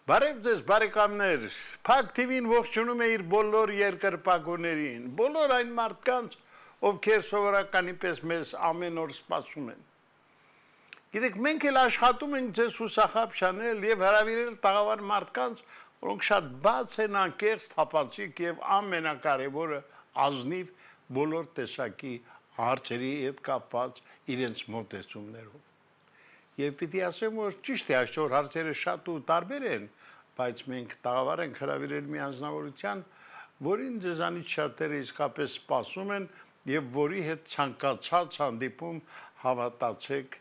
Բարև ձեզ բարեկամներ, Փակ TV-ն ողջունում է իր բոլոր երկրպագուներին, բոլոր այն մարդկանց, ովքեր սովորականի պես մեզ ամեն օր սպասում են։ Գիտեք, մենք էլ աշխատում ենք ձեզ հուսախաբ շանել եւ հրավիրել տաղավար մարդկանց, որոնք շատ բաց են, անկեղծ, թափանցիկ եւ ամենակարևորը ազնիվ բոլոր տեսակի հարցերի հետ կապված իրենց մոտեցումներով։ Եվ պիտի ասեմ, որ ճիշտ է այսօր հարցերը շատ ու տարբեր են, բայց մենք տաղավար ենք հրավիրել մի անձնավորության, որին ձեզանից շատերը իսկապես սպասում են եւ որի հետ ցանկացած հանդիպում հավատացեք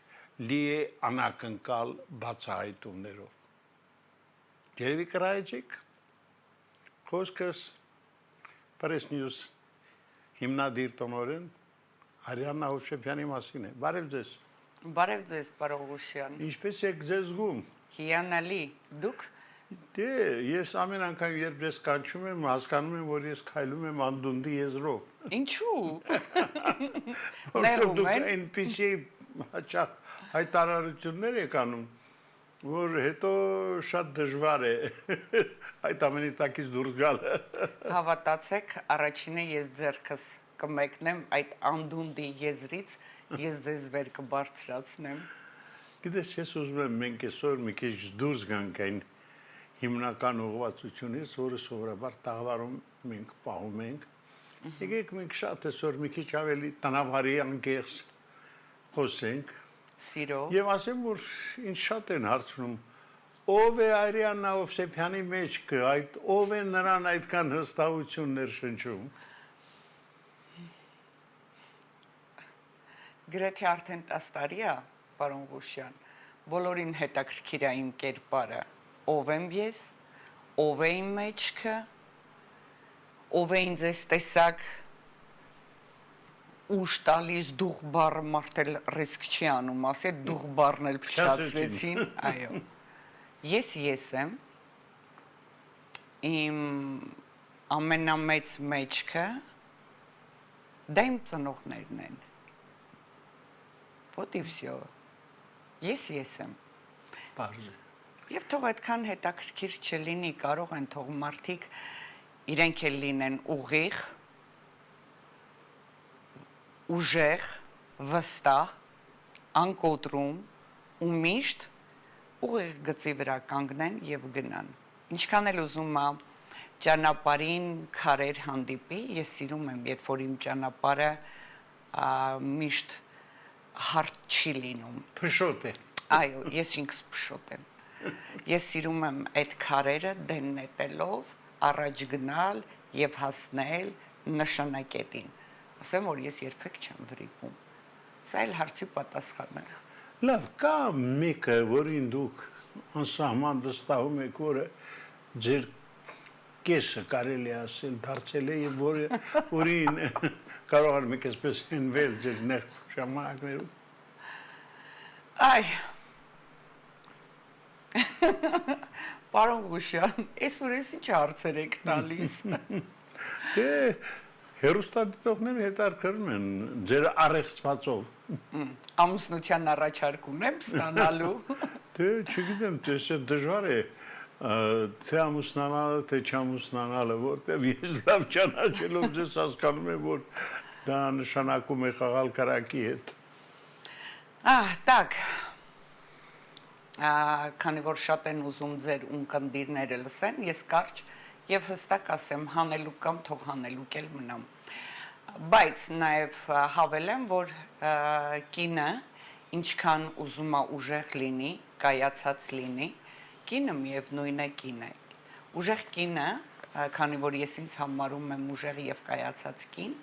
լի է անակնկալ բացահայտումներով։ Երևի կրայեցիք խոսքս Press News հիմնադիր տնօրեն Արիաննա Հովսեփյանի մասին է։ Բարև ձեզ։ Բարև ձեզ, պարոն Ղուշյան։ Ինչպես եք ձեզ զգում։ Հիանալի, դուք։ Դե, ես ամեն անգամ երբ ես կանչում եմ, հասկանում եմ, որ ես քայլում եմ անդունդի եզրով։ Ինչու։ Որտեղ դուք այնպիսի հաճախ հայտարարություններ եք անում, որ հետո շատ դժվար է այդ ամենի տակից դուրս գալը։ Հավատացեք, առաջինը ես ձեռքս կմեկնեմ այդ անդունդի եզրից, ես ձեզ վեր կբարձրացնեմ։ Գիտես, ես ուզում եմ մենք այսօր մի քիչ դուրս գանք այն հիմնական ուղղվածությունից, որը սովորաբար տաղավարում մենք պահում ենք։ Եկեք մենք շատ այսօր մի քիչ ավելի տնավարի անկեղծ խոսենք։ Սիրո։ Եվ ասեմ, որ ինձ շատ են հարցնում, ով է Արիաննա Հովսեփյանի մեջքը, ով է նրան այդքան հստակություններ շնչում։ Գրեթե արդեն 10 տարի է, պարոն Ղուշյան, բոլորին հետաքրքիր է իմ կերպարը, ով եմ ես, ով է իմ մեջքը, ով է ինձ ես տեսակ ուշ տալիս դուխ բառը մարդել ռիսկ չի անում, ասի դուխ բառն էլ փչացրեցին, այո։ Ես եմ, իմ ամենամեծ մեջքը, դա իմ ծնողներն են։ Вот и всё։ Ես եմ։ Բարձր։ Եվ թող այդքան հետաքրքիր չլինի, կարող են թող մարդիկ իրենք էլ լինեն ուղիղ, ուժեղ, վստահ, անկոտրում ու միշտ ուղիղ գծի վրա կանգնեն եւ գնան։ Ինչքան էլ ուզում եմ ճանապարհին քարեր հանդիպի, ես սիրում եմ, երբ որ իմ ճանապարհը միշտ հարթ չի լինում։ Փշոտ է։ Այո, ես ինքս փշոտ եմ։ Ես սիրում եմ այդ քարերը դեն նետելով առաջ գնալ եւ հասնել նշանակետին։ Ասեմ, որ ես երբեք չեմ վրիպում։ Սա էլ հարցի պատասխանն է։ Լավ, կա մեկը, որին դուք անսահման վստահում եք, որը ձեր կեսը կարելի է ասել դարձել է եւ որին կարող եք այսպես հենվել ձեր նեղ ժամանակներում։ Այ Պարոն Ղուշյան, այսօր ինչ հարցեր եք տալիս։ Դե հերոստատիտողները հետարքրում են ձեր առեղծվածով։ Ամուսնության առաջարկ ունեմ ստանալու։ Դե չգիտեմ, դե դժվար է թե ամուսնանալը, թե չամուսնանալը, որտեղ ես լավ ճանաչելով ձեզ հասկանում եմ, որ դա նշանակում է խաղալ կարակի հետ։ Так, քանի որ շատ են ուզում ձեր ունկնդիրները լսեն, ես կարճ եւ հստակ ասեմ, հանելուկ կամ թող հանելուկ էլ մնամ։ Բայց նաեւ հավելեմ, որ կինը ինչքան ուզում է ուժեղ լինի, կայացած լինի, կինը միևնույն է կին է։ Ուժեղ կինը, քանի որ ես ինձ համարում եմ ուժեղ եւ կայացած կին,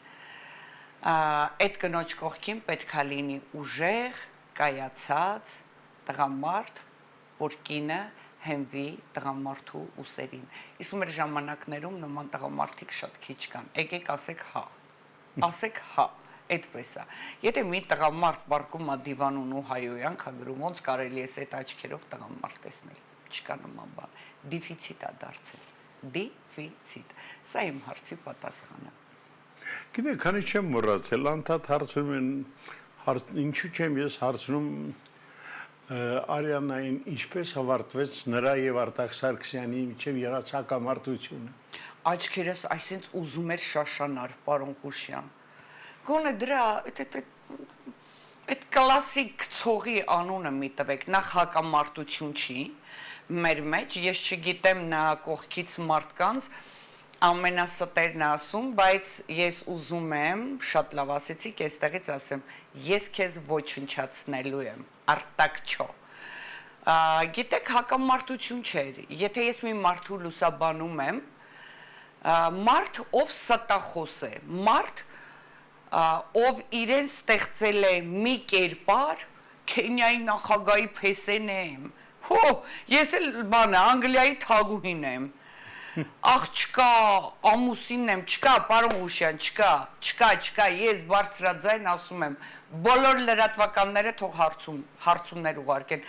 այդ կնոջ կողքին պետք է լինի ուժեղ, կայացած տղամարդ, որ կինը հենվի տղամարդու ուսերին։ Իսկ մեր ժամանակներում նման տղամարդիկ շատ քիչ կան։ Եկեք ասեք հա։ Ասեք հա, այդպես է։ Եթե մի տղամարդ պարկում է դիվանուն ու հայոյանք է գրում, ոնց կարելի է այդ աչքերով տղամարդ տեսնել։ Չկա նման բան։ Դիֆիցիտ է դարձել։ Դիֆիցիտ։ Սա իմ հարցի պատասխանը։ Գիտեք, քանի չեմ մոռացել, անդադ հարցնում են ինչու չեմ ես հարցնում Արիանային ինչպես հավարտվեց նրա եւ Արտակ Սարգսյանի միջև եղած հակամարտությունը։ Աչքերս այսինչ ուզում էր շաշանար, պարոն Ղուշյան։ Գոնե դրա այդ կլասիկ ցողի անունը մի տվեք, նախ հակամարտություն չի մեր մեջ, ես չգիտեմ նա կողքից մարդկանց ամենաստերն ասում, բայց ես ուզում եմ, շատ լավ ասեցիք, այստեղից ասեմ, ես քեզ ոչնչացնելու եմ, Արտակ չո։ Գիտեք, հակամարտություն չէր, եթե ես մի մարդու լուսաբանում եմ, մարդ ով ստախոս է, մարդ ով իրեն ստեղծել է մի կերպար, Քենիայի նախագահի փեսեն եմ, հո, ես էլ Անգլիայի թագուհին եմ, աղ չկա, ամուսինն եմ, չկա, պարոն Ղուշյան, չկա, ես բարձրաձայն ասում եմ, բոլոր լրատվականները թող հարցումներ ուղարկեն,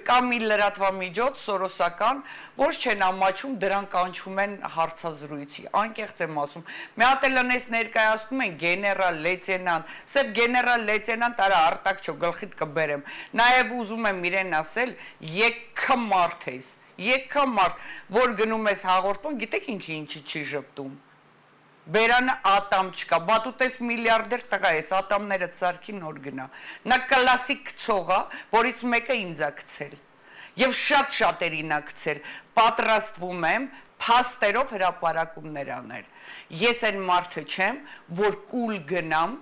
կա մի լրատվամիջոց սորոսական, ոչ չեն ամաչում, դրանք կանչում են հարցազրույցի, անկեղծ եմ ասում, մի հատ էլ ընես ներկայացնում են գեներալ լեյտենանտ, սև գեներալ լեյտենանտ արա Արտակ չո գլխիդ կբերեմ, նաև ուզում եմ իրեն ասել, եկքը մարդ ես, եկա մարդ, որ գնում ես հաղորդում, գիտեք ինքը ինչի չի ժպտում, բերանը ատամ չկա, բատուտես միլիարդեր տղա ես, ատամները ծարքի նոր գնա, նա կլասիկ կցողա, որից մեկը ինձ ա կցել, և շատ-շատերին ա կցել, պատրաստվում եմ փաստերով հրապարակումներ անել, ես այն մարդը չեմ, որ կուլ գնամ,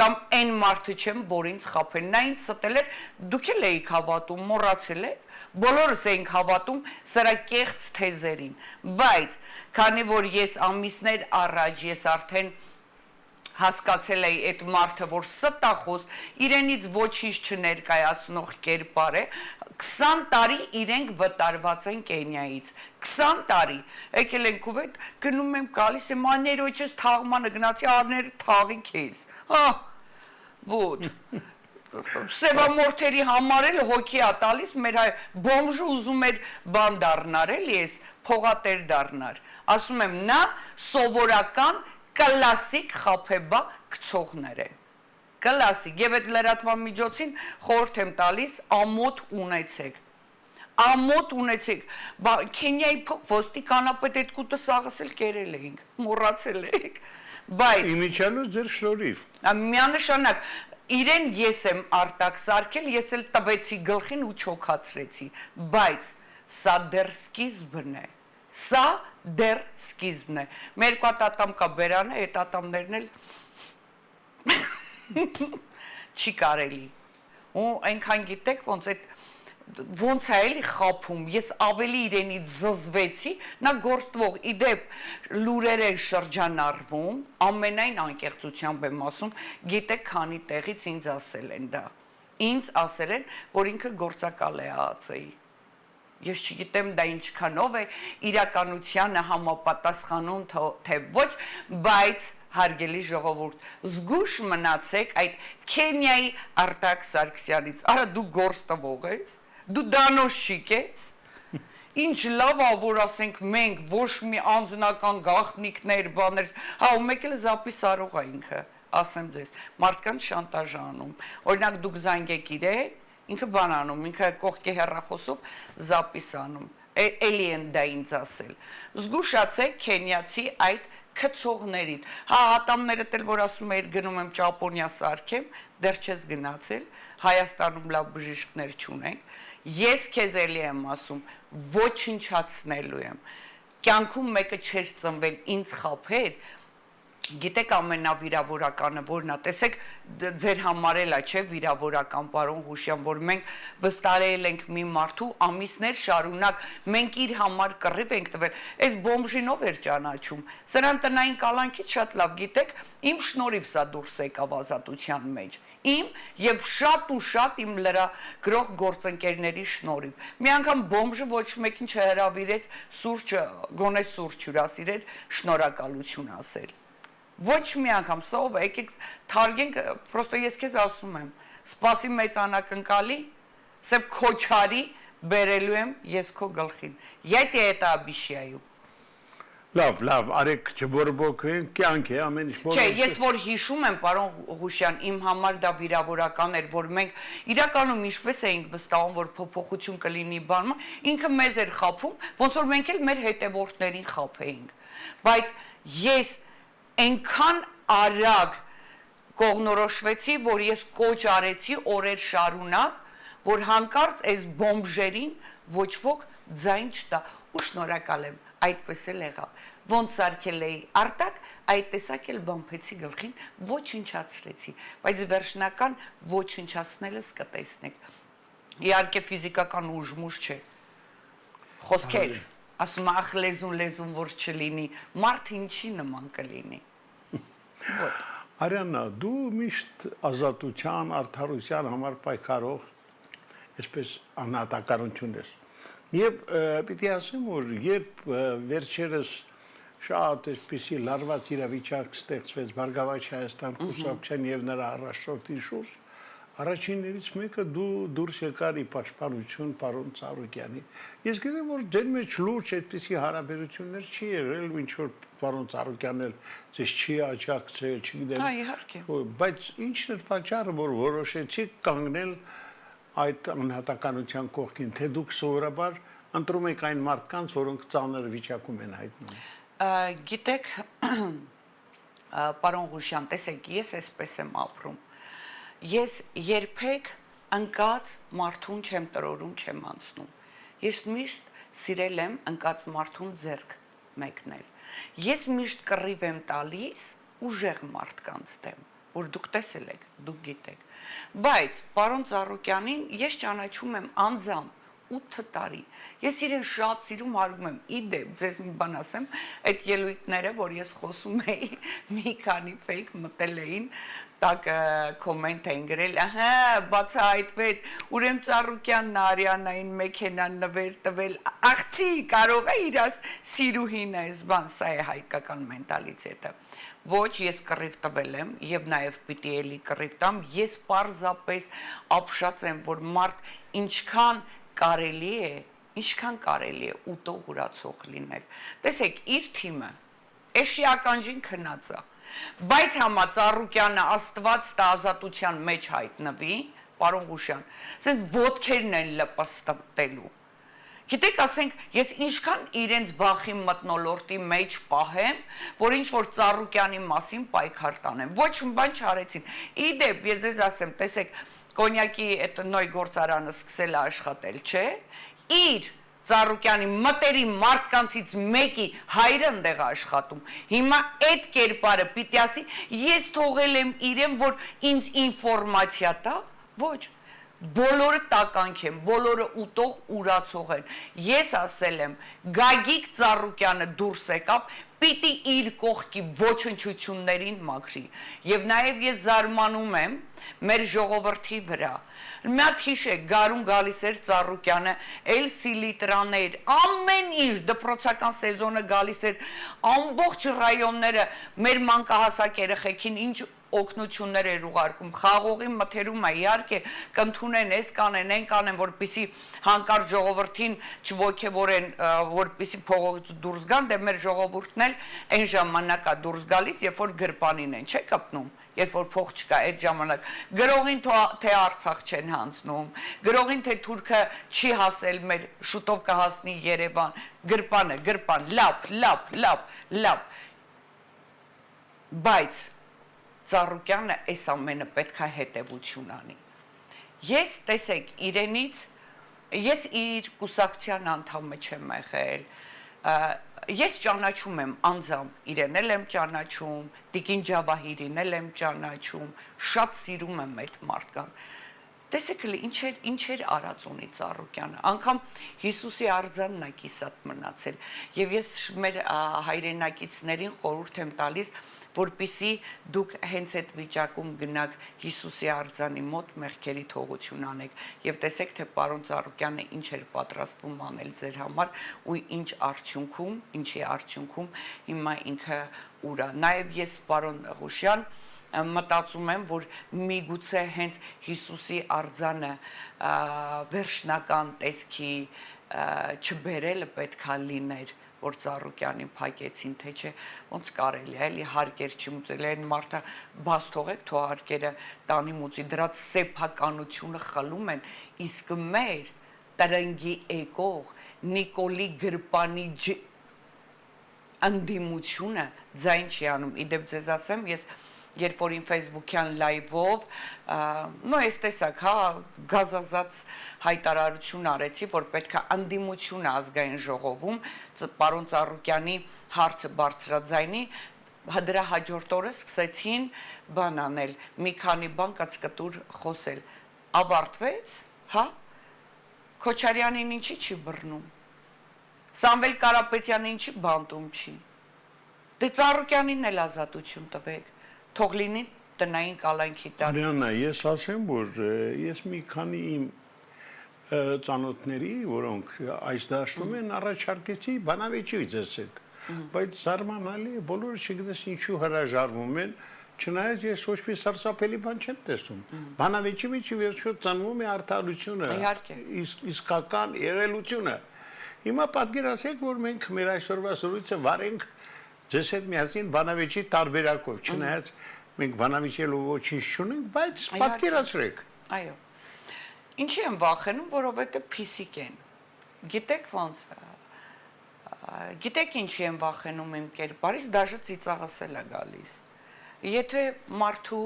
կամ այն մարդը չեմ, որ ինձ խապեն, նա ինձ ստել էր, դուք էլ էիք հավատում, մոռացել եք, բոլորս էինք հավատում սրա կեղծ թեզերին, բայց քանի որ ես ամիսներ առաջ ես արդեն հասկացել էի այդ մարդը, որ ստախոս, իրենից ոչինչ չներկայացնող կերպար է, 20 տարի իրենք վտարված են Կենիայից, 20 տարի, եկել են Քուվեյթ, գնում եմ գալիս եմ, աներոջս թաղմանը գնացի, արները թաղի քեզ, ոտ, սևամորթերի համար էլ հոգի ա տալիս, մեր հայ բոմժը ուզում էր բան դառնար էլ ես, փողատեր դառնար, ասում եմ նա սովորական կլասիկ խափեբա կցողներ են, կլասիկ, և այդ լրատվամիջոցին խորհուրդ եմ տալիս ամոթ ունեցեք, Քենիայի ոստիկանապետ այդ կուտը սաղս էլ կերել էինք, մոռացել էինք, բայց Իմիջիալոց ձեր շնորհիվ, միանշանակ, իրեն ես եմ Արտակ սարքել, ես էլ տվեցի գլխին ու չոքացրեցի, բայց սա դեռ սկիզբն է, սա դեռ սկիզբն է, մեր կա տատամ կա բերանը, այդ տատամներն էլ չի կարելի, ու այնքան գիտեք ոնց է էլի խափում, ես ավելի իրենից զզվեցի, նա գործվող իդեպ լուրեր են շրջանառվում, ամենայն անկեղծությամբ եմ ասում, գիտեք քանի տեղից ինձ ասել են դա, ինձ ասել են, որ ինքը գործակալ է ԱԱՑ-ի, ես չգիտեմ դա ինչքանով է իրականությանը համապատասխանում թե ոչ, բայց հարգելի ժողովուրդ, զգուշ մնացեք այդ Քենիայի Արտակ Սարգսյանից, արա դու գործ տվող ես, դու դանոշիկ ես, ինչ լավ ա, որ ասենք մենք ոչ մի անձնական գաղտնիքներ, բաներ, ու մեկ էլ զապիս արող ա ինքը, ասեմ ձեզ, մարդկանց շանտաժ անում, օրինակ դուք զանգեք իրեն, ինքը բան անում, ինքը կողքի հեռախոսով զապիս անում, էլի են դա ինձ ասել, զգուշացեք Քենիացի այդ քցողներին, հատամները էլ որ ասում էիր գնում եմ Ճապոնիա սարքեմ, դեռ չես գնացել, Հայաստանում լավ բժիշկներ չունենք, ես քեզ էլի եմ ասում, ոչնչացնելու եմ, կյանքում մեկը չէր ծնվել ինձ խափեր, գիտեք ամենավիրավորականը որն ա, տեսեք ձեր համար էլ ա չէ վիրավորական պարոն Ղուշյան, որ մենք վստահել ենք մի մարդու ամիսներ շարունակ, մենք իր համար կռիվ ենք տվել, այս բոմժին ով էր ճանաչում, սրան տնային կալանքից շատ լավ գիտեք, իմ շնորհիվ սա դուրս եկավ ազատության մեջ, իմ և շատ ու շատ իմ լրագրող գործընկերների շնորհիվ, մի անգամ բոմժը ոչ մեկին չհրավիրեց սուրճը, գոնե սուրճ հյուրասիրել, շնորհակալություն ասել Ոչ մի անգամ, սա ով է, եկեք թարգենք, պրոստո ես քեզ ասում եմ, սպասի մեծ անակնկալի, սև քոչարի բերելու եմ ես քո գլխին, я тебе это обещаю. Լավ, արեք չբորբոքվեն, կյանք է, ամեն ինչ Չէ, ես որ հիշում եմ, պարոն Ղուշյան, իմ համար դա վիրավորական էր, որ մենք իրականում ինչպես էինք վստահում, որ փոփոխություն կլինի բանը, ինքը մեզ էր խաբում, ոնց որ մենք էլ մեր հետևորդներին խաբեինք։ Բայց ես այնքան արագ կողնորոշվեցի, որ ես կոչ արեցի օրեր շարունակ, որ հանկարծ այս բոմբժերին ոչ ոք ձայն չտա, ու շնորհակալ եմ, այդպես էլ եղավ։ Ոնց սարքել էի արտակ, այդ տեսակ էլ բամփեցի գլխին, ոչնչացրեցի, բայց վերջնական ոչնչացնելս կտեսնեք։ Իհարկե ֆիզիկական ուժմուժ չէ։ Խոսքեր, ասում ախ լեզուն որ չլինի, մարդ ինչի նման կլինի։ Ոտ։ Արյանա, դու միշտ ազատության, արդարության համար պայքարող, այսպես անհատականություն ես։ Եվ պիտի ասեմ, որ երբ վերջերս շատ այսպիսի լարված իրավիճակ ստեղծվեց Բարգավաճ Հայաստան կուսակցության եւ նրա առաջնորդի շուրջ, առաջիններից մեկը դու դուրս եկար ի պաշտպանություն պարոն Ծառուկյանի։ Ես գիտեմ, որ դեր մեջ լուրջ այդպիսի հարաբերություններ չի եղել, ինչ որ պարոն Ծառուկյանն էլ ձեզ չի աջակցել, չգիտեմ։ Հա, իհարկե։ Բայց ի՞նչն էր պատճառը, որ որոշեցիք կանգնել այդ անհատականության կողքին, թե դուք սովորաբար ընտրում եք այն մարդկանց, որոնք ծանր վիճակում են հայտնում։ Գիտեք, պարոն Ղուշյան, տեսեք, ես այսպես եմ ապրում։ Ես երբեք ընկած մարդուն չեմ տրորում, չեմ անցնում։ Ես միշտ սիրել եմ ընկած մարդուն ձեռք մեկնել։ Ես միշտ կռիվ եմ տալիս ուժեղ մարդկանց դեմ, որ դուք տեսել եք, դուք գիտեք։ Բայց պարոն Ծառուկյանին ես ճանաչում եմ անձամբ 8 տարի։ Ես իրեն շատ սիրում հարում եմ։ Իդեպ, ձեզ մի բան ասեմ, այդ ելույթները, որ ես խոսում էի, մի քանի ֆեյք մտել էին, տակ կոմենտ էին գրել, ահա, բացահայտվեց, ուրեմն Ծառուկյանն Արյանային մեքենան նվեր տվել, աղցի կարող է իր սիրուհին է, բան, սա է հայկական մենտալիտետը։ Ոչ, ես կռիվ տվել եմ եւ նաեւ պիտի էլի կռիվ տամ, ես պարզապես ապշած եմ, որ մարդ ինչքան կարելի է ուտող ուրացող լինել։ Տեսեք, իր թիմը էշի ականջին քնած է, բայց համա Ծառուկյանը Աստված տա ազատության մեջ հայտնվի, պարոն Ղուշյան, ասենք ոտքերն են լպստելու։ Գիտեք, ասենք, ես ինչքան իրենց վախի մտնոլորտի մեջ պահեմ, որ ինչ որ Ծառուկյանի մասին պայքար տանեմ։ Ոչ մի բան չարեցին։ Իդեպ, ես ձեզ ասեմ, տեսեք, կոնյակի այդ նոյ գործարանը սկսել է աշխատել, չէ՞։ Իր Ծառուկյանի մտերիմ մարդկանցից մեկի հայրը ընդեղ աշխատում։ Հիմա այդ կերպարը պիտի ասի, ես թողել եմ իրեն, որ ինձ ինֆորմացիա տա, ոչ։ Բոլորը տականք են, բոլորը ուտող ուրացող են։ Ես ասել եմ, Գագիկ Ծառուկյանը դուրս եկավ, պիտի իր կողքի ոչնչություններին մաքրի։ Եվ նաև ես զարմանում եմ մեր ժողովրդի վրա։ Մի հատ հիշեք, գարուն գալիս էր Ծառուկյանը, էլ սիլիտրաներ, ամեն ինչ, դպրոցական սեզոնը գալիս էր, ամբողջ ռայոնները մեր մանկահասակ երեխեքին ինչ օգնություններ էր ուղարկում, խաղողի մթերում է, իհարկե կընդունեն, այս կանեն, այն կանեն, որպեսի հանկարծ ժողովրդին չոգևորեն, որպեսի փողոցից դուրս գան, դե մեր ժողովուրդն էլ այն ժամանակա դուրս գալիս, երբ որ գրպանին են, չէ՞ կպնում, երբ որ փող չկա այդ ժամանակ, գրողին թե Արցախ չեն հանձնում, գրողին թե թուրքը չի հասել մեր, շուտով կհասնի Երևան, գրպան, լապ, բայց Ծառուկյանը այս ամենը պետք է հետևություն անի։ Ես, տեսեք, ես իր կուսակցության անդամը չեմ եղել, ես ճանաչում եմ անձամբ, իրեն էլ եմ ճանաչում, Տիկին Ջավահիրին էլ եմ ճանաչում, շատ սիրում եմ այդ մարդկան։ Տեսեք, ինչեր արած ունի Ծառուկյանը, անգամ Հիսուսի արձանն է կիսատ մնացել, եւ ես մեր հայրենակիցներին խորհուրդ եմ տալիս, որպեսզի դուք հենց այդ վիճակում գնաք Հիսուսի արձանի մոտ մեղքերի թողություն անեք եւ տեսեք թե պարոն Ծառուկյանը ինչ էր պատրաստվում անել ձեր համար ու ինչի արդյունքում հիմա ինքը ուր է։ Նաեւ ես պարոն Ղուշյան մտածում եմ, որ միգուցե հենց Հիսուսի արձանը վերջնական տեսքի չբերելը պետքա լիներ, որ Ծառուկյանին փակեցին, թե չէ, ոնց կարելի է, էլի հարկեր չմուծել, այն մարդը բաց թողեք, թող հարկերը տանի մուծի, դրանց սեփականությունը խլում են, իսկ մեր տրնգի եկող Նիկոլի Գրպանի անդիմությունը ձայն չի անում, իդեպ ձեզ ասեմ, ես երբ որ իմ Facebook-յան լայվով, նո այս տեսակ, հա, գազազած հայտարարություն արեցի, որ պետք է անդիմություն ազգային ժողովում, պարոն Ծառուկյանի հարցը բարձրաձայնի, դրա հաջորդ օրը սկսեցին բան անել, մի քանի բան կծկտուր խոսել, ավարտվեց, հա, Քոչարյանին ինչի չի բռնում, Սամվել Կարապետյանին ինչի բանտում չի, դե Ծառուկյանին էլ ազատություն տվեք, թող լինի տնային կալանքի տակ։ Արիաննա, ես ասեմ, որ ես մի քանի իմ ծանոթների, որոնք այս դաշտում են, առաջարկեցի բանավեճի ձեզ հետ, բայց զարմանալի է, բոլորը չգիտես ինչու հրաժարվում են, չնայած ես ոչ մի սարսափելի բան չեմ տեսնում։ Բանավեճի միջի վերջո ծնվում է արդարությունը, իսկական եղելությունը։ Հիմա պատկերացրեք, որ մենք մեր այսօրվա զրույցը վարենք ձեզ հետ միասին բանավեճի տարբերակով, չնայած մենք բանավեճելու ոչինչ չունենք, բայց պատկերացրեք։ Այո։ Ինչի եմ վախենում, որովհետև փիսիկ են։ Գիտեք ոնց։ Գիտեք ինչի եմ վախենում իմ կերպարից, դաժե ծիծաղս էլ է գալիս։ Եթե մարդու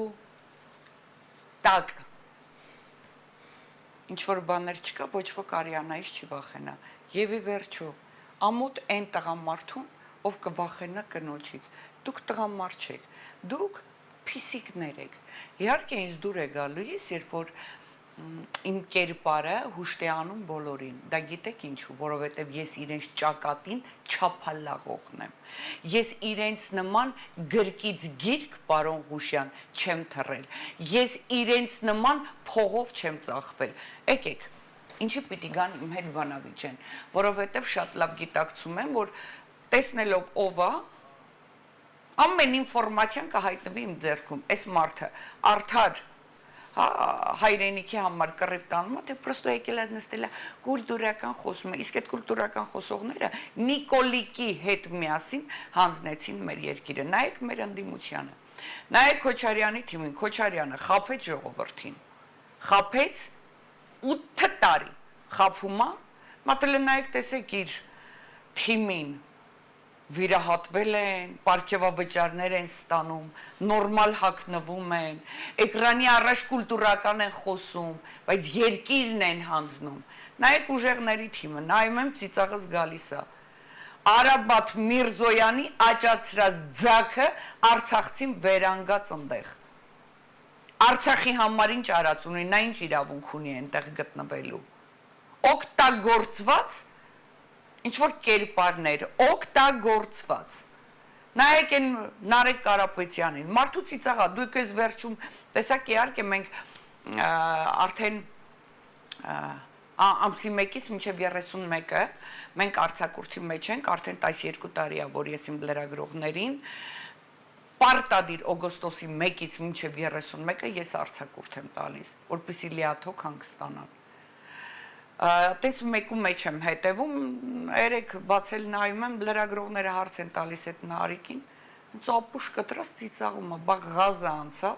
տակ ինչ որ բաներ չկա, ոչ ոք Արիանայից չի վախենա։ Եվ ի վերջո, ամոթ այն տղամարդուն, ով կվախենա կնոջից։ Դուք տղամարդ չեք, դուք փիսիկներ եք։ Իհարկե ինձ դուր է գալիս, երբ որ իմ կերպարը հուշտ է անում բոլորին։ Դա գիտեք ինչու, որովհետև ես իրենց ճակատին չափալաղողն եմ։ Ես իրենց նման գրկից գիրք, պարոն Ղուշյան, չեմ թռել։ Ես իրենց նման փողով չեմ ծախվել։ Եկեք, ինչի պիտի գան իմ հետ բանավիճեն, որովհետև շատ լավ գիտակցում եմ, որ տեսնելով ով է, ամեն ինֆորմացիան կհայտնվի իմ ձեռքում, այս մարդը արդար հայրենիքի համար կռիվ տանում է, թե պրոստո եկել է նստել է կուլտուրական խոսում է, իսկ այդ կուլտուրական խոսողները Նիկոլիկի հետ միասին հանձնեցին մեր երկիրը, նայեք մեր ընդդիմությանը, նայեք Քոչարյանի թիմին, Քոչարյանը խաբեց ժողովրդին, խաբեց 8 տարի խաբում է, մատել նայեք տեսեք իր թիմին, վիրահատվել են, պարգևավճարներ են ստանում, նորմալ հագնվում են, էկրանի առաջ կուլտուրական են խոսում, բայց երկիրն են հանձնում։ Նայեք ուժեղների թիմը, նայում եմ ծիծաղս գալիս է։ Արաբաթ Միրզոյանի աճացրած ձագը Արցախցին վերանգած ընդեղ։ Արցախի համար ինչ արած ունի, նա ինչ իրավունք ունի այնտեղ գտնվելու։ Օգտագործված ինչ-որ կերպարներ, օգտագործված։ Նայեք են Նարեկ Կարապետյանին, մարդու ծիծաղա, դուք ես վերջում, տեսակ իհարկե մենք արդեն ամսի 1-ից մինչև 31-ը մենք արձակուրդի մեջ ենք, արդեն 12 տարի է, որ ես իմ լրագրողներին պարտադիր օգոստոսի 1-ից մինչև 31-ը ես արձակուրդ եմ տալիս, որպեսզի լիաթոք հանգստանան։ Տես մեկու մեջ եմ հետևում, երեք բացել նայում եմ, լրագրողները հարց են տալիս այդ Նարիկին, ծապուշ կտրած ծիծաղում է, բաղ Ղազը անցավ,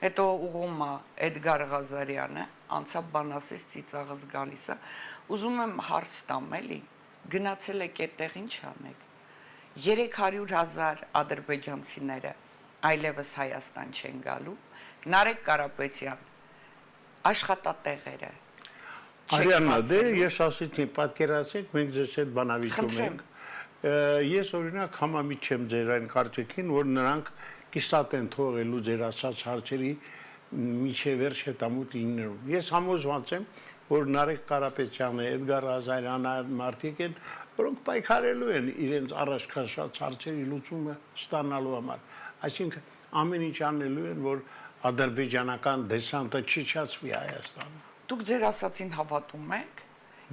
հետո ուղում է Էդգար Ղազարյանը, անցավ բանասես ծիծաղս գալիս է, ուզում եմ հարց տամ էլի, գնացել եք այդտեղ ինչ անեք, 300,000 ադրբեջանցիները այլևս Հայաստան չեն գալու, Նարեկ Կարապետյան, աշխատատեղերը, Արիաննա, դե ես ասեցի, պատկերացրեք, մենք ձեզ հետ բանավիճում ենք, ես օրինակ համամիջ չեմ ձեր այն կարծիքին, որ նրանք կիսատ են թողելու ձեր ասած հարցերի միջև վերջ հետամուտ 9-ում։ Ես համոզված եմ, որ Նարեկ Կարապետյանը, Էդգար Ղազարյանը մարդիկ են, որոնք պայքարելու են իրենց առաջ քաշած հարցերի լուծումը ստանալու համար։ Այսինքն ամեն ինչ անելու են, որ ադրբեջանական դեսանտը չիջացվի Հայաստանում։ Դուք ձեր ասացին հավատում եք,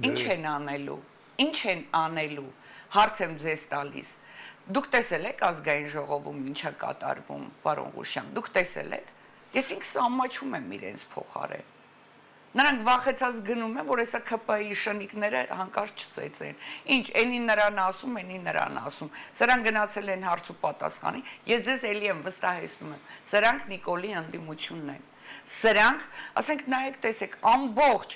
ինչ են անելու, ինչ են անելու, հարց եմ ձեզ տալիս, դուք տեսել եք ազգային ժողովում ինչա կատարվում, պարոն Ղուշյան, դուք տեսել եք, ես ինքս ամաչում եմ իրենց փոխարեն, Նրանք վախեցած գնում են, որ հեսա ԿՊ-ի շնիկները հանկարծ չծեծեն։ Ինչ, էնի նրան ասում, էնի նրան ասում։ Սրանք գնացել են հարց ու պատասխանի։ Ես ձեզ էլի եմ վստահեցնում եմ։ Սրանք Նիկոլի ընդդիմությունն են։ Սրանք, ասենք նայեք, տեսեք, ամբողջ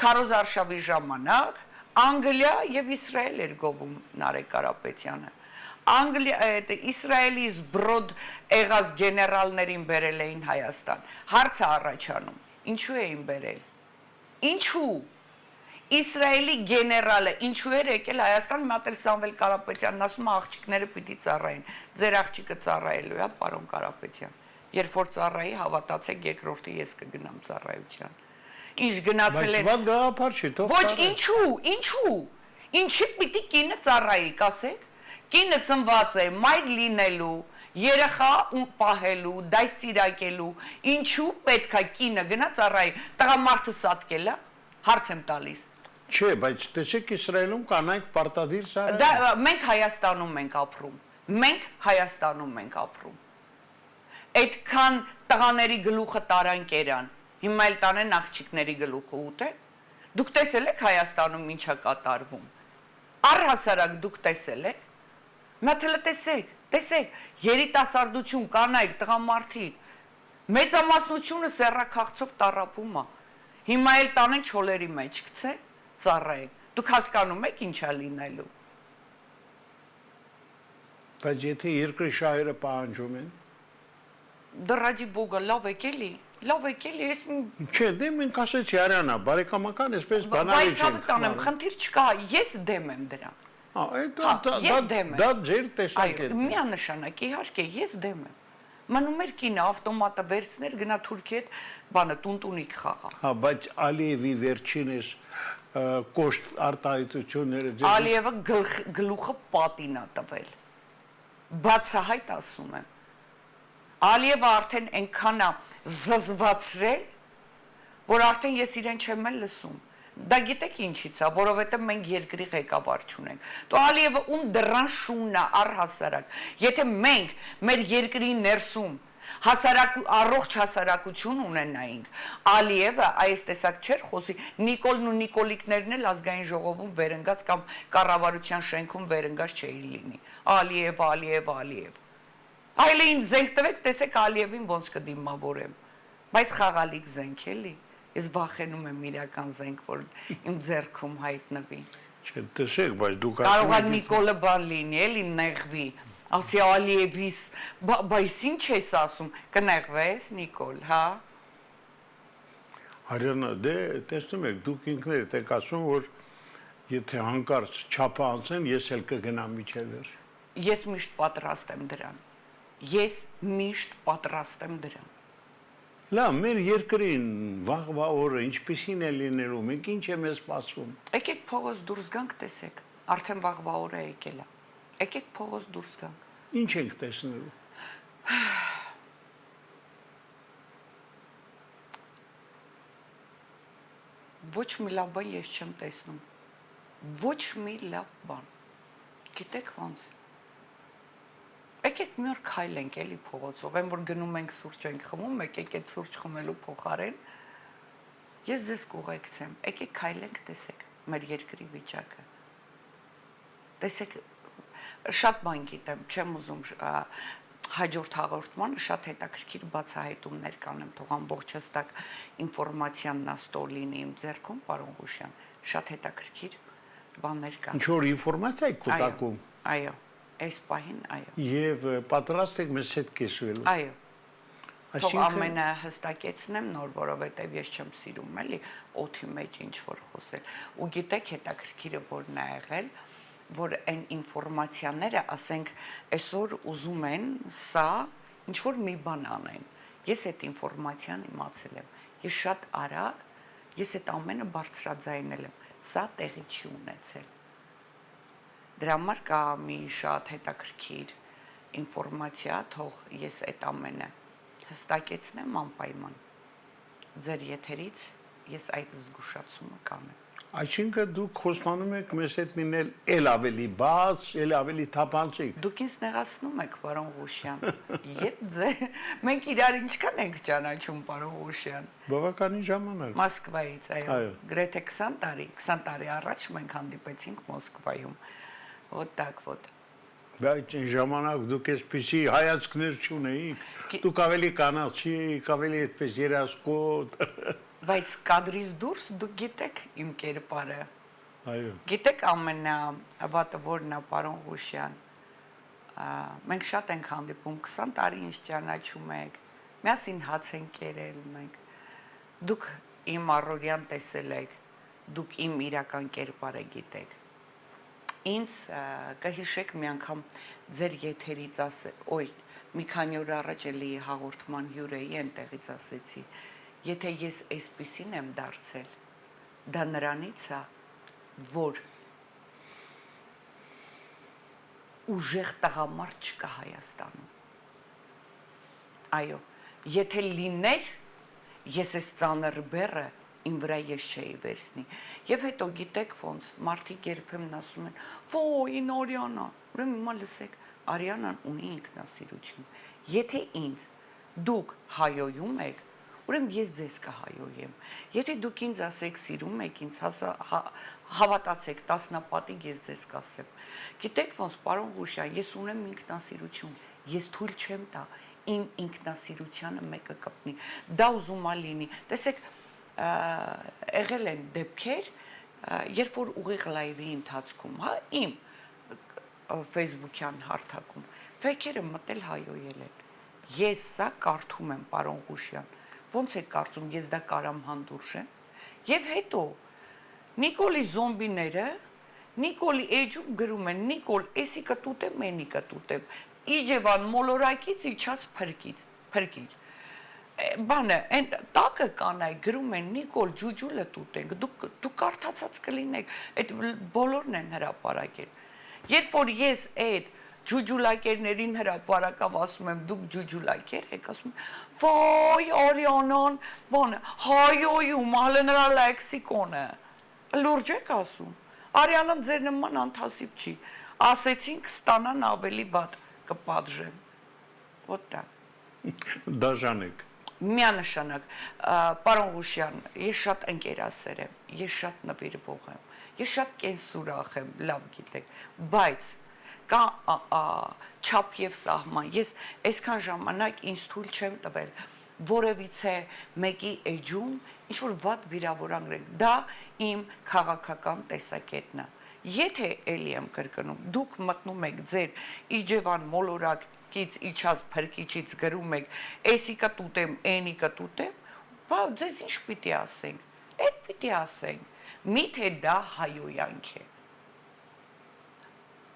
քարոզարշավի ժամանակ Անգլիա եւ Իսրայել էր գովում Նարեկ Կարապետյանը։ Իսրայելի զբրոդ եղած գեներալներին բերել էին Հայաստան։ Հարցը առաջանում, ինչու էին բերել։ Ինչու։ Իսրայելի գեներալը ինչու էր եկել Հայաստան, հիմա էլ Սամվել Կարապետյանն ասում է աղջիկները պիտի ծառայեն։ Ձեր աղջիկը ծառայելու է, պարոն Կարապետյան։ Երբ որ ծառայի, հավատացեք, երկրորդը ես կգնամ ծառայության։ Ինչ գնացել են։ Բայց գաղափար չի, թող։ Ոչ, ինչու։ Ինչի պիտի կինը ծառայի, կասեք։ Կինը ծնված է մայր լինելու, երեխա ու պահելու, դաստիարակելու, ինչու պետքա կինը գնա ծառայի, տղամարդը սատկել է, հարց եմ տալիս։ Չէ, բայց տեսեք Իսրայելում կանայք պարտադիր սարան։ Դա մենք Հայաստանում ենք ապրում։ Մենք Հայաստանում ենք ապրում։ Այդքան տղաների գլուխը տարան կերան, հիմա էլ տանեն աղջիկների գլուխը ուտեն։ Դուք տեսել եք Հայաստանում ինչա կատարվում։ Առհասարակ դուք տեսել եք։ Մաթելը տեսեք, երիտասարդություն, կանայք, տղամարդիկ, մեծամասնությունը սեռաքաղցով տառապում է։ Հիմա էլ տանեն չոլերի մեջ գցե, ծառայեք։ Դուք հասկանում եք ինչա լինելու։ Բայց եթե երկրի շահերը պահանջում են։ Դա ռադի բոգա լավ եկելի, ես Չէ, դե մենք ասեցի Արյանա, բարեկամական, այսպես բանալի բայց չենք։ հավատ տանեմ, խնդիր չկա, ես դեմ եմ դրան։ Ես դեմ եմ։ Դա ձեր տեսակետն է։ Միանշանակ, իհարկե, ես դեմ եմ։ Մնում էր կինը ավտոմատը վերցներ, գնա Թուրքի հետ, բանը տունտունիկ խաղա։ Հա, բայց Ալիևի վերջինս կոշտ արտահայտությունները Ալիևը գլուխը պատին է տվել։ Բացահայտ ասում եմ։ Ալիևը արդեն այնքան է զզվացրել, որ արդեն ես իրեն չեմ էլ լսում։ Դա գիտեք ինչից է, որովհետև մենք երկրի ղեկավար չունենք։ Դու Ալիևը ում դրան շունն է առհասարակ։ Եթե մենք մեր երկրի ներսում առողջ հասարակություն ունենայինք, Ալիևը այս տեսակ չէր խոսի, Նիկոլն ու Նիկոլիկներն էլ ազգային ժողովում վերընկած կամ կառավարության շենքում վերընկած չէին լինի։ Ալիև։ Այլ ինձ զենք տվեք, տեսեք Ալիևին ոնց կդիմավորեմ։ Բայց խաղալիք զենք էլի։ Ես վախենում եմ իրական զենք, որ իմ ձեռքում հայտնվի։ Չէ, տեսեք, բայց դուք Կարող է Նիկոլը բան լինի, էլի նեղվի։ Ասի Ալիևիս, բայց ինչ ես ասում, կնեղվես Նիկոլ, հա։ Արյանա, դե տեսնում եք, դուք ինքներդ եք ասում, որ եթե հանկարծ չափը անցեն, ես էլ կգնամ միջևեր։ Ես միշտ պատրաստ եմ դրան։ Լավ, մեր երկրին վաղվա օրը ինչպիսին է լինելու, մենք ինչ է մեզ սպասում։ Եկեք փողոց դուրս գանք, տեսեք, արդեն վաղվա օրը եկել է։ Եկեք փողոց դուրս գանք։ Ինչ ենք տեսնելու։ Ոչ մի լավ բան ես չեմ տեսնում։ Ոչ մի լավ բան։ Գիտեք ոնց։ Եկեք մի օր քայլենք էլի փողոցով, այն որ գնում ենք սուրճ ենք խմում, եկեք այդ սուրճ խմելու փոխարեն ես ձեզ կուղեկցեմ, եկեք քայլենք, տեսեք մեր երկրի վիճակը։ Տեսեք, շատ բան գիտեմ, չեմ ուզում հաջորդ հաղորդմանը շատ հետաքրքիր բացահայտումներ կանեմ, թող ամբողջ հստակ ինֆորմացիան նա ստոր լինի իմ ձեռքում, պարոն Ղուշյան, շատ հետաքրքիր բաներ կան։ Ինչ որ ինֆորմացիա եք կուտակում։ Այո, այս պահին, այո։ Եվ պատրաստ եք մեզ հետ կիսվելու։ Այո։ Թող ամենը հստակեցնեմ նոր, որովհետև ես չեմ սիրում էլի օդի մեջ ինչ որ խոսել։ Ու գիտեք հետաքրքիրը որն է եղել, որ այն ինֆորմացիաները, ասենք, այսօր ուզում են սա ինչ որ մի բան անեն։ Ես այդ ինֆորմացիան իմացել եմ։ Ես շատ արագ, ես այդ ամենը բարձրաձայնել եմ։ Սա տեղի չի ունեցել։ Դրա համար կա մի շատ հետաքրքիր ինֆորմացիա, թող ես այդ ամենը հստակեցնեմ անպայման։ Ձեր եթերից ես այդ զգուշացումը կանեմ։ Այսինքն դուք խոստանում եք մեզ հետ լինել ել ավելի բաց, ել ավելի թափանցիկ։ Դուք ինձ նեղացնում եք, պարոն Ղուշյան։ Մենք իրար ինչքան ենք ճանաչում, պարոն Ղուշյան։ Բավականին ժամանակ։ Մոսկվայից, այո։ Այո։ Գրեթե 20 տարի առաջ մենք հանդիպեցինք Մոսկվայում։ Вот так вот։ Բայց այն ժամանակ դուք այսպեսի հայացքներ չունեիք։ Դուք ավելի կանացիք, ավելի այդպես երասկոտ։ Բայց կադրից դուրս դուք գիտեք իմ կերպարը։ Այո։ Գիտեք ամենավատը որն է, պարոն Ղուշյան։ Մենք շատ ենք հանդիպում, 20 տարի ինձ ճանաչում եք։ Միասին հաց ենք կերել մենք։ Դուք իմ առօրյան տեսել եք, դուք իմ իրական կերպարը գիտեք։ Ինձ կհիշեք մի անգամ ձեր եթերից մի քանի օր առաջ էլի հաղորդման հյուրեի այնտեղից ասեցի, եթե ես այսպիսին եմ դարձել, դա նրանից է, որ ուժեղ տղամարդ չկա Հայաստանում։ Այո, եթե լիներ, ես այս ծանր բեռը իմ վրա ես չէի վերցնի։ Եվ հետո գիտեք ոնց, մարդիկ երբեմն ասում են, «Ոյ, Արիանան», ուրեմն հիմա լսեք, Արիանան ունի ինքնասիրություն։ Եթե ինձ դուք հայոյում եք, ուրեմն ես ձեզ կհայոյեմ։ Եթե դուք ինձ ասեք սիրում եք ինձ, հավատացեք, տասնապատիկ ես ձեզ կասեմ։ Գիտեք ոնց, պարոն Ղուշյան, ես ունեմ ինքնասիրություն, ես թույլ չեմ տա իմ ինքնասիրությանը մեկը կպնի։ Դա ուզում է լինի։ Տեսեք, եղել են դեպքեր, երբ որ ուղիղ լայվի ընթացքում, հա, իմ Facebook-յան հարթակում, ֆեյքերը մտել հայոյել են։ Ես սա կարդում եմ, պարոն Ղուշյան, ոնց եք կարծում, ես դա կարամ հանդուրժեմ։ Եվ հետո Նիկոլի զոմբիները, Նիկոլի էջում գրում են, Նիկոլ, էսի կտուտեմ, էնի կտուտեմ, իջևան մոլորակից իջած փրկիչ։ Բանը, այն տակը կանայ գրում են Նիկոլ ջուջուլը տուտենք, դուք կարդացած կլինեք, այդ բոլորն են հրապարակել։ Երբ որ ես այդ ջուջուլակերներին հրապարակավ ասում եմ, դուք ջուջուլակեր եք, ասում եմ, «Վայ, Արիանան, բանը, հայոյում, հələ նրա լեքսիկոնը»։ Լուրջ եք ասում։ Արիանան ձեր նման անթասիբ չի։ Ասեցինք ստանան ավելի վատ կպատժեմ։ Вот так։ Դաժանեք։ Միանշանակ, պարոն Ղուշյան, ես շատ ընկերասեր եմ, ես շատ նվիրվող եմ, ես շատ կենսուրախ եմ, լավ գիտեք, բայց կա չափ եւ սահման, ես այսքան ժամանակ ինձ թույլ չեմ տվել որևիցե մեկի էջում ինչ-որ վատ վիրավորանք, դա իմ քաղաքական տեսակետն է։ Եթե էլի եմ կրկնում, դուք մտնում եք ձեր իջևան մոլորակից իջած փրկիչից գրում եք, էսի կտուտեմ, էնի կտուտեմ, բա ձեզ ինչ պիտի ասենք, այդ պիտի ասենք, միթե դա հայոյանք է։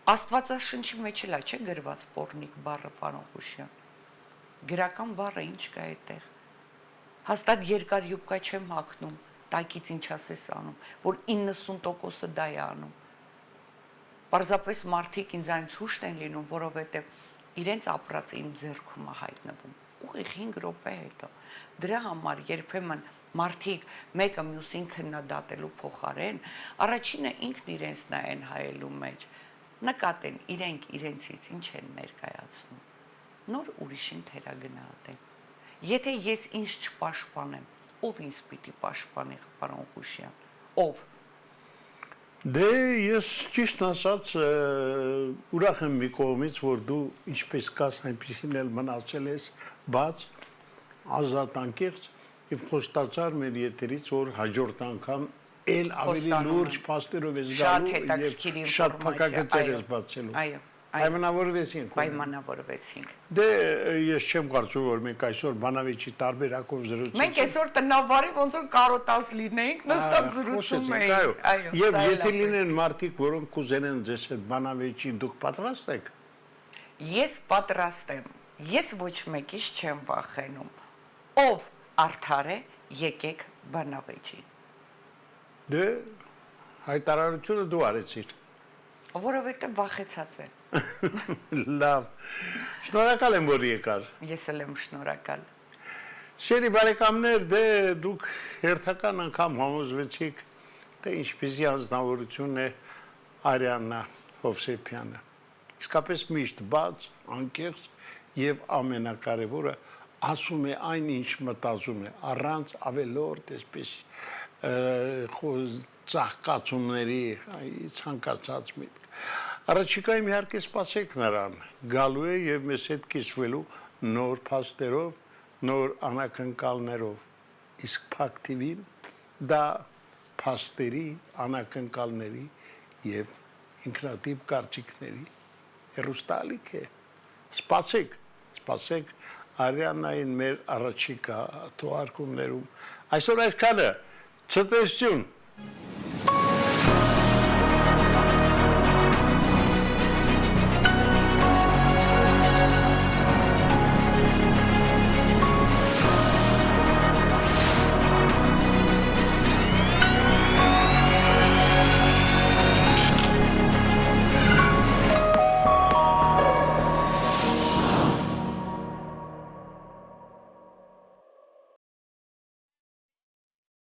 Աստվածաշնչի մեջ էլ չէ գրված պորնիկ բառը, պարոն Ղուշյան, գրական բառը ինչ կա այդտեղ, հաստատ երկար յուբկա չեմ հագնում, տակից ինչ ասես անում, որ 90%-ը դա է անում։ Պարզապես մարդիկ ինձանից հուշտ են լինում, որովհետև իրենց ապրած իմ ձեռքում է հայտնվում, ուղիղ 5 րոպե հետո։ Դրա համար երբեմն մարդիկ մեկը մյուսին քննադատելու փոխարեն, առաջինը ինքն իրենց նայեն հայելու մեջ, նկատեն իրենք իրենցից ինչ են ներկայացնում, նոր ուրիշին թերագնահատեն։ Եթե ես ինձ չպաշտպանեմ, ով ինձ պիտի պաշտպանի, պարոն Ղուշյան, ով։ Դե ես ճիշտ ասած ուրախ եմ մի կողմից, որ դու ինչպես կաս այնպեսին էլ մնացել ես բաց, ազատ անկեղծ եւ խոստացար մեր եթերից, որ հաջորդ անգամ էլ ավելի լուրջ փաստերով ես գալու եւ շատ փակագծեր ես բացելու։ Այո, Պայմանավորվեցինք։ Պայմանավորվեցինք։ Դե ես չեմ կարծում, որ մենք այսօր բանավեճի տարբերակով զրուցում։ Մենք այսօր տնավարի ոնց որ կարոտած լինեինք, նստած զրուցում էինք։ Այո։ Եվ եթե լինեն մարդիկ, որոնք կուզենեն ձեզ այդ բանավեճի, դուք պատրաստ եք։ Ես պատրաստ եմ։ Ես ոչ մեկից չեմ վախենում։ Ով արդար է, եկեք բանավեճի։ Դե հայտարարությունը դու արեցիր։ Որովհետև վախեցած եմ։ Լավ։ Շնորհակալ եմ, որ եկար։ Ես էլ եմ շնորհակալ։ Սերի բարեկամներ, դե դուք հերթական անգամ համոզվեցիք թե ինչպեսի անձնավորություն է Արիաննա Հովսեփյանը։ Իսկապես միշտ բաց, անկեղծ եւ ամենակարևորը ասում է այն, ինչ մտածում է, առանց ավելորդ, այսպես ծաղկացումների, ցանկացած միտք։ Առաջիկայում իհարկե սպասեք նրան, գալու է եւ մեզ հետ կիսվելու նոր փաստերով, նոր անակնկալներով։ Իսկ Փակ TV-ն դա փաստերի, անակնկալների եւ ինքնատիպ կարծիքների հեռուստալիք է։ Սպասեք Արիաննային մեր առաջիկա թողարկումներում։ Այսօր այսքանը, ցտեսություն։